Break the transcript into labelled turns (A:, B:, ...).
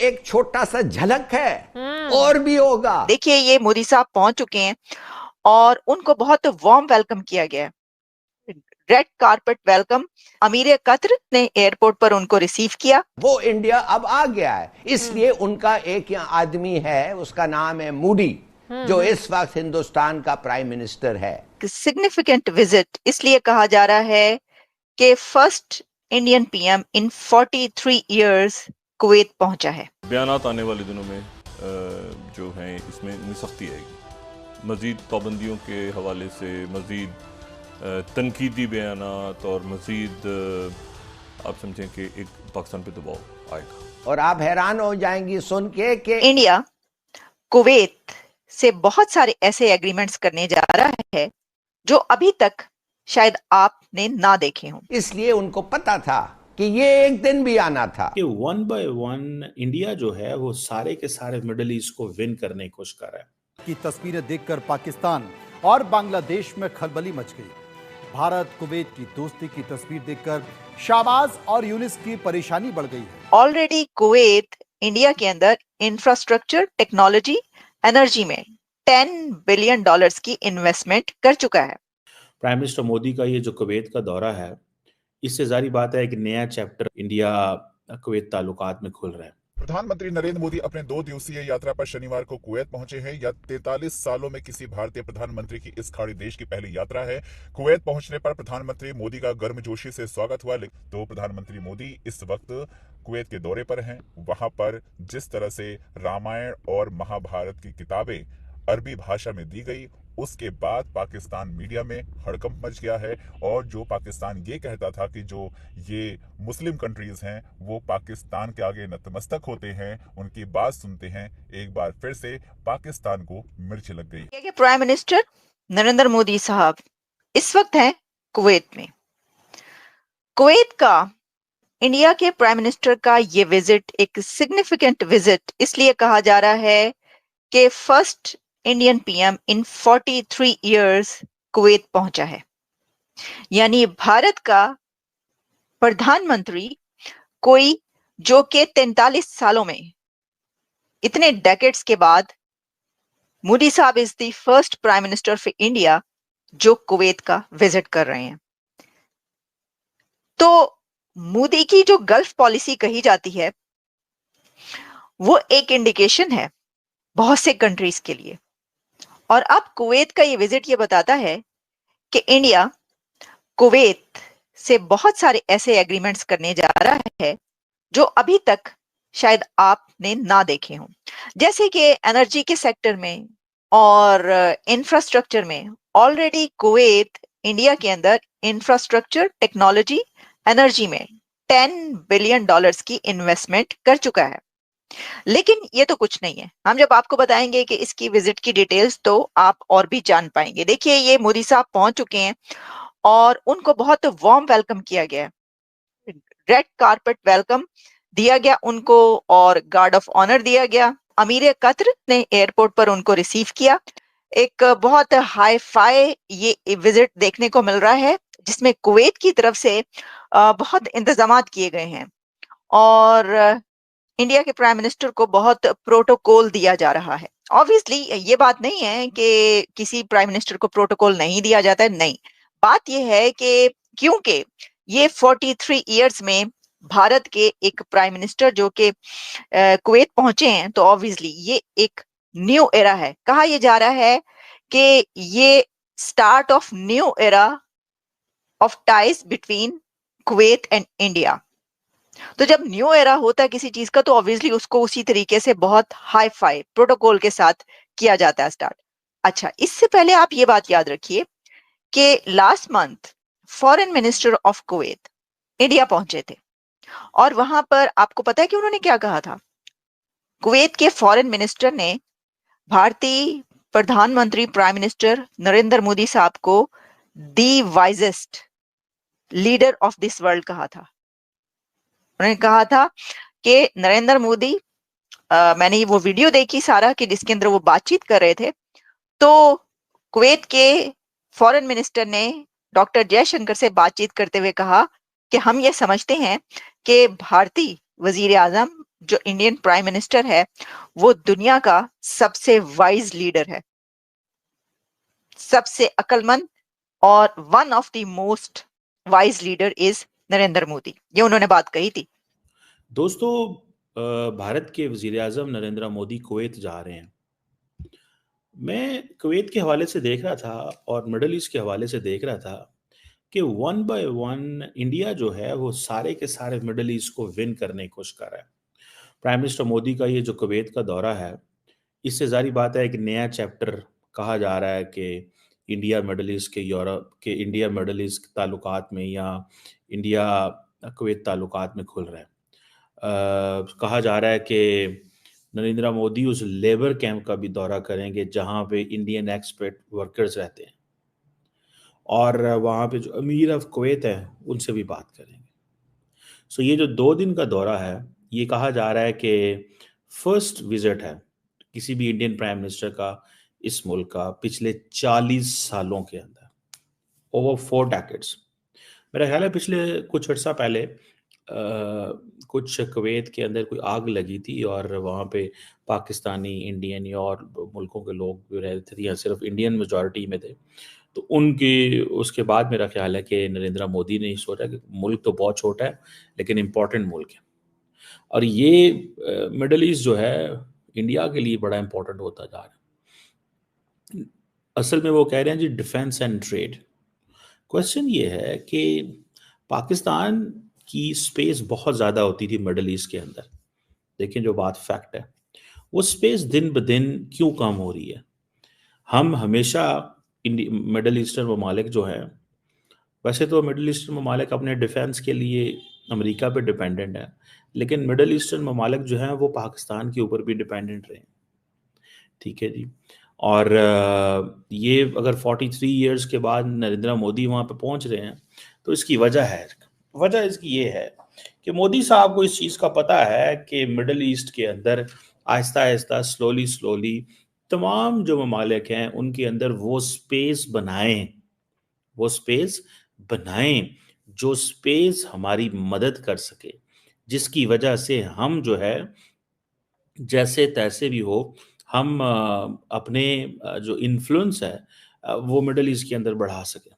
A: एक छोटा सा झलक है, और भी होगा।
B: देखिए, ये मोदी साहब पहुंच चुके हैं और उनको बहुत वार्म वेलकम किया गया है। Red carpet welcome. अमीर कतर ने एयरपोर्ट पर उनको रिसीव किया।
A: वो इंडिया अब आ गया है, इसलिए उनका एक यहाँ आदमी है, उसका नाम है मोदी, जो इस वक्त हिंदुस्तान का प्राइम मिनिस्टर है।
B: सिग्निफिकेंट विजिट इसलिए कहा जा रहा है कि first Indian PM in 43 years Kuwait पहुंचा है।
C: बयानात आने वाले दिनों में जो हैं इसमें सख्ती आएगी, मज़ीद पाबंदियों के हवाले से, मज़ीद तनकीदी बयानात और मज़ीद आप समझें कि एक पाकिस्तान पे दबाव आएगा।
A: और आप हैरान हो जाएंगी सुन के कि
B: इंडिया कुवैत से बहुत सारे ऐसे एग्रीमेंट्स करने जा रहा है जो अभी तक शायद आपने ना देखे हों।
A: इसलिए उनको पता था कि ये एक दिन भी आना था।
D: कि वन बाय वन इंडिया जो है वो सारे के सारे मिडिल ईस्ट को विन करने की कोशिश कर रहा है।
E: की तस्वीरें देखकर पाकिस्तान और बांग्लादेश में खलबली मच गई। भारत कुवैत की दोस्ती की तस्वीर देखकर शाहबाज और यूनिस की परेशानी बढ़ गई है।
B: ऑलरेडी कुवैत इंडिया के अंदर इंफ्रास्ट्रक्चर, टेक्नोलॉजी, एनर्जी में $10 बिलियन की इन्वेस्टमेंट कर चुका है।
D: प्राइम मिनिस्टर मोदी का ये जो कुवैत का दौरा है, इससे जारी बात है कि नया चैप्टर इंडिया कुवैत ताल्लुकात में खुल रहा है।
F: प्रधानमंत्री नरेंद्र मोदी अपने 2 दिवसीय यात्रा पर शनिवार को कुवैत पहुंचे हैं। यह 43 सालों में किसी भारतीय प्रधानमंत्री की इस खाड़ी देश की पहली यात्रा है। कुवैत पहुंचने पर प्रधानमंत्री मोदी का गर्मजोशी से स्वागत हुआ। तो प्रधानमंत्री मोदी इस वक्त कुवैत के दौरे पर हैं। वहां पर जिस तरह से रामायण और महाभारत की किताबें अरबी भाषा में दी गई, उसके बाद पाकिस्तान मीडिया में हड़कंप मच गया है। और जो पाकिस्तान ये कहता था कि जो ये मुस्लिम कंट्रीज हैं वो पाकिस्तान के आगे नतमस्तक होते हैं, उनकी बात सुनते हैं, एक बार फिर से पाकिस्तान को मिर्च लग गई।
B: प्राइम मिनिस्टर नरेंद्र मोदी साहब इस वक्त हैं कुवैत में। कुवैत का इंडिया के प्राइम मिनिस्टर का ये विजिट एक सिग्निफिकेंट विजिट इसलिए कहा जा रहा है कि first Indian PM in 43 years Kuwait पहुंचा है। यानी भारत का प्रधानमंत्री कोई जो कि 43 सालों में, इतने डेकेड्स के बाद, मोदी साहब is the first prime minister of India जो कुवैत का विजिट कर रहे हैं। तो मोदी की जो गल्फ पॉलिसी कही जाती है वो एक इंडिकेशन है बहुत से कंट्रीज के लिए। और अब कुवैत का ये विजिट ये बताता है कि इंडिया कुवैत से बहुत सारे ऐसे एग्रीमेंट्स करने जा रहा है जो अभी तक शायद आपने ना देखे हों, जैसे कि एनर्जी के सेक्टर में और इंफ्रास्ट्रक्चर में। ऑलरेडी कुवैत इंडिया के अंदर इंफ्रास्ट्रक्चर, टेक्नोलॉजी, एनर्जी में $10 बिलियन की इन्वेस्टमेंट कर चुका है। लेकिन ये तो कुछ नहीं है। हम जब आपको बताएंगे कि इसकी विजिट की डिटेल्स तो आप और भी जान पाएंगे। देखिए, ये मोदी साहब पहुंच चुके हैं और उनको बहुत वार्म वेलकम किया गया है। रेड कारपेट वेलकम दिया गया उनको और गार्ड ऑफ ऑनर दिया गया। अमीर कतर ने एयरपोर्ट पर उनको रिसीव किया। एक बहुत हाई फाई ये विजिट देखने को मिल रहा है जिसमें कुवैत की तरफ से बहुत इंतजामात किए गए हैं और इंडिया के प्राइम मिनिस्टर को बहुत प्रोटोकॉल दिया जा रहा है। ऑब्वियसली ये बात नहीं है कि किसी प्राइम मिनिस्टर को प्रोटोकॉल नहीं दिया जाता है, नहीं। बात ये है कि क्योंकि ये 43 इयर्स में भारत के एक प्राइम मिनिस्टर जो कि कुवैत पहुंचे हैं, तो ऑब्वियसली ये एक न्यू एरा है। कहा यह जा रहा है कि ये start of new era of ties between Kuwait and India. तो जब न्यू एरा होता है किसी चीज का तो ऑब्वियसली उसको उसी तरीके से बहुत हाई फाई प्रोटोकॉल के साथ किया जाता है स्टार्ट। अच्छा, इससे पहले आप ये बात याद रखिए कि last month foreign minister of Kuwait India पहुंचे थे और वहां पर आपको पता है कि उन्होंने क्या कहा था। कुवैत के फॉरेन मिनिस्टर ने भारतीय प्रधानमंत्री प्राइम मिनिस्टर नरेंद्र मोदी साहब को the wisest leader of this world कहा था। उन्होंने कहा था कि नरेंद्र मोदी, मैंने वो वीडियो देखी सारा कि जिसके अंदर वो बातचीत कर रहे थे, तो कुवैत के फॉरेन मिनिस्टर ने डॉक्टर जयशंकर से बातचीत करते हुए कहा कि हम ये समझते हैं कि भारतीय वजीर आजम जो इंडियन प्राइम मिनिस्टर है वो दुनिया का सबसे वाइज लीडर है, सबसे अक्लमंद, और one of the most wise leader is Narendra Modi. ये उन्होंने बात कही थी।
D: दोस्तों, भारत के वजीर आजम नरेंद्र मोदी कुवैत जा रहे हैं। मैं कुवैत के हवाले से देख रहा था और मिडल ईस्ट के हवाले से देख रहा था कि वन बाय वन इंडिया जो है वो सारे के सारे मिडल ईस्ट को विन करने की कोशिश कर रहा है। प्राइम मिनिस्टर मोदी का ये जो कुवैत का दौरा है, इससे जारी बात है, एक नया चैप्टर कहा जा रहा है कि इंडिया मिडल ईस्ट के यूरोप के इंडिया मिडल ईस्ट ताल्लुकात में या इंडिया कुवैत ताल्लुकात में खुल रहा है। कहा जा रहा है कि नरेंद्र मोदी उस लेबर कैंप का भी दौरा करेंगे जहां पे इंडियन एक्सपेट वर्कर्स रहते हैं, और वहाँ पे जो अमीर ऑफ कुवैत है उनसे भी बात करेंगे। सो ये जो 2 दिन का दौरा है, ये कहा जा रहा है कि फर्स्ट विजिट है किसी भी इंडियन प्राइम मिनिस्टर का इस मुल्क का पिछले 40 सालों के अंदर, ओवर 4 डेकेड्स। मेरा ख्याल है पिछले कुछ अर्सा पहले कुछ कुवैत के अंदर कोई आग लगी थी और वहाँ पे पाकिस्तानी, इंडियन या और मुल्कों के लोग जो रहते थे या सिर्फ इंडियन मेजॉरिटी में थे, तो उनके उसके बाद मेरा ख्याल है कि नरेंद्र मोदी ने सोचा कि मुल्क तो बहुत छोटा है लेकिन इम्पोर्टेंट मुल्क है, और ये मिडल ईस्ट जो है इंडिया के लिए बड़ा इम्पोर्टेंट होता जा रहा है। असल में वो कह रहे हैं जी डिफेंस एंड ट्रेड। क्वेश्चन ये है कि पाकिस्तान की स्पेस बहुत ज़्यादा होती थी मिडल ईस्ट के अंदर, लेकिन जो बात फैक्ट है वो स्पेस दिन ब दिन क्यों कम हो रही है। हम हमेशा मिडल ईस्टर्न ममालिक जो हैं, वैसे तो मिडल ईस्टर्न ममालिक अपने डिफेंस के लिए अमेरिका पे डिपेंडेंट है, लेकिन मिडल ईस्टर्न ममालिक जो हैं वो पाकिस्तान के ऊपर भी डिपेंडेंट रहे। ठीक है जी। और ये अगर 43 इयर्स के बाद नरेंद्र मोदी वहाँ पे पहुँच रहे हैं तो इसकी वजह है, वजह इसकी ये है कि मोदी साहब को इस चीज़ का पता है कि मिडल ईस्ट के अंदर आहिस्ता आहिस्ता स्लोली तमाम जो ममालिक हैं उनके अंदर वो स्पेस बनाएं जो स्पेस हमारी मदद कर सके, जिसकी वजह से हम जो है जैसे तैसे भी हो हम अपने जो इन्फ्लुएंस है वो मिडल ईस्ट के अंदर बढ़ा सकें।